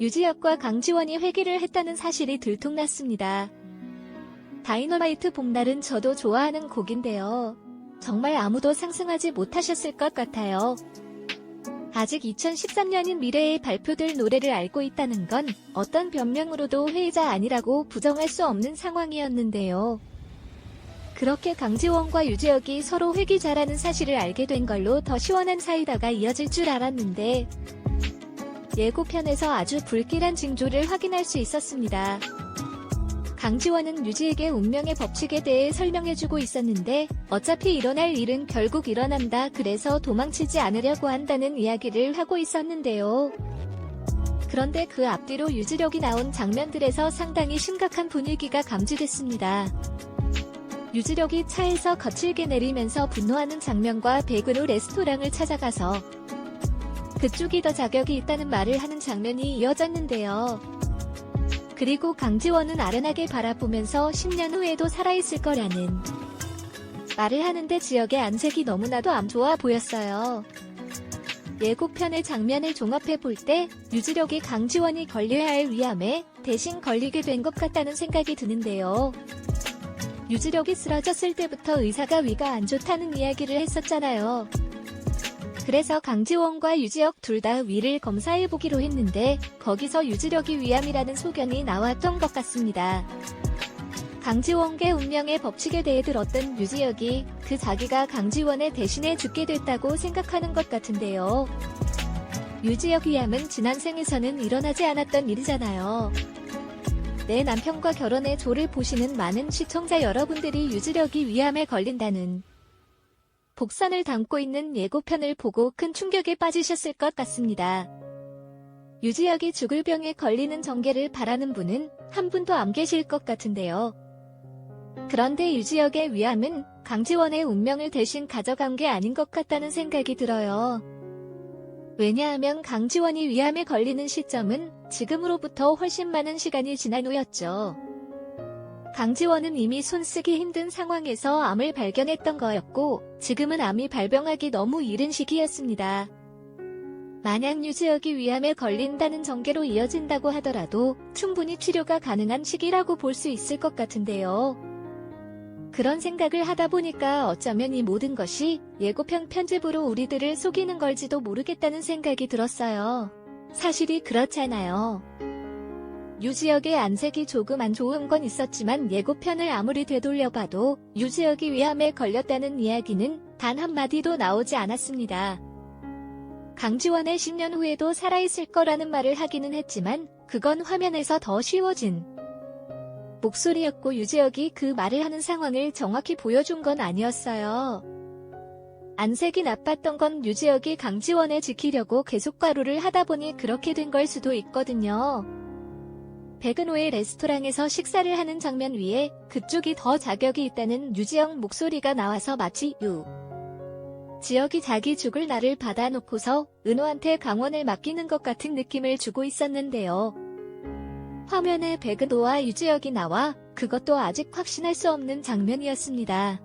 유지혁과 강지원이 회귀를 했다는 사실이 들통났습니다. 다이너마이트 봄날은 저도 좋아하는 곡인데요. 정말 아무도 상상하지 못하셨을 것 같아요. 아직 2013년인 미래에 발표될 노래를 알고 있다는 건 어떤 변명으로도 회의자 아니라고 부정할 수 없는 상황이었는데요. 그렇게 강지원과 유지혁이 서로 회귀자라는 사실을 알게 된 걸로 더 시원한 사이다가 이어질 줄 알았는데 예고편에서 아주 불길한 징조를 확인할 수 있었습니다. 강지원은 유지에게 운명의 법칙에 대해 설명해주고 있었는데 어차피 일어날 일은 결국 일어난다. 그래서 도망치지 않으려고 한다는 이야기를 하고 있었는데요. 그런데 그 앞뒤로 유지력이 나온 장면들에서 상당히 심각한 분위기가 감지됐습니다. 유지력이 차에서 거칠게 내리면서 분노하는 장면과 백은호 레스토랑을 찾아가서 그쪽이 더 자격이 있다는 말을 하는 장면이 이어졌는데요. 그리고 강지원은 아련하게 바라보면서 10년 후에도 살아있을 거라는 말을 하는데 지역의 안색이 너무나도 안 좋아 보였어요. 예고편의 장면을 종합해 볼 때 유지력이 강지원이 걸려야 할 위암에 대신 걸리게 된 것 같다는 생각이 드는데요. 유지력이 쓰러졌을 때부터 의사가 위가 안 좋다는 이야기를 했었잖아요. 그래서 강지원과 유지혁 둘 다 위를 검사해보기로 했는데 거기서 유지력이 위암이라는 소견이 나왔던 것 같습니다. 강지원의 운명의 법칙에 대해 들었던 유지혁이 그 자기가 강지원의 대신에 죽게 됐다고 생각하는 것 같은데요. 유지혁 위암은 지난 생에서는 일어나지 않았던 일이잖아요. 내 남편과 결혼의 조를 보시는 많은 시청자 여러분들이 유지력이 위암에 걸린다는 복선을 담고 있는 예고편을 보고 큰 충격에 빠지셨을 것 같습니다. 유지혁이 죽을 병에 걸리는 전개를 바라는 분은 한 분도 안 계실 것 같은데요. 그런데 유지혁의 위암은 강지원의 운명을 대신 가져간 게 아닌 것 같다는 생각이 들어요. 왜냐하면 강지원이 위암에 걸리는 시점은 지금으로부터 훨씬 많은 시간이 지난 후였죠. 강지원은 이미 손쓰기 힘든 상황에서 암을 발견했던 거였고 지금은 암이 발병하기 너무 이른 시기였습니다. 만약 유지혁이 위암에 걸린다는 전개로 이어진다고 하더라도 충분히 치료가 가능한 시기라고 볼 수 있을 것 같은데요. 그런 생각을 하다 보니까 어쩌면 이 모든 것이 예고편 편집으로 우리들을 속이는 걸지도 모르겠다는 생각이 들었어요. 사실이 그렇잖아요. 유지혁의 안색이 조금 안 좋은 건 있었지만 예고편을 아무리 되돌려봐도 유지혁이 위암에 걸렸다는 이야기는 단 한마디도 나오지 않았습니다. 강지원의 10년 후에도 살아있을 거라는 말을 하기는 했지만 그건 화면에서 더 쉬워진 목소리였고 유지혁이 그 말을 하는 상황을 정확히 보여준 건 아니었어요. 안색이 나빴던 건 유지혁이 강지원에 지키려고 계속 과로를 하다 보니 그렇게 된 걸 수도 있거든요. 백은호의 레스토랑에서 식사를 하는 장면 위에 그쪽이 더 자격이 있다는 유지혁 목소리가 나와서 마치 지혁이 자기 죽을 날을 받아놓고서 은호한테 강원을 맡기는 것 같은 느낌을 주고 있었는데요. 화면에 백은호와 유지혁이 나와 그것도 아직 확신할 수 없는 장면이었습니다.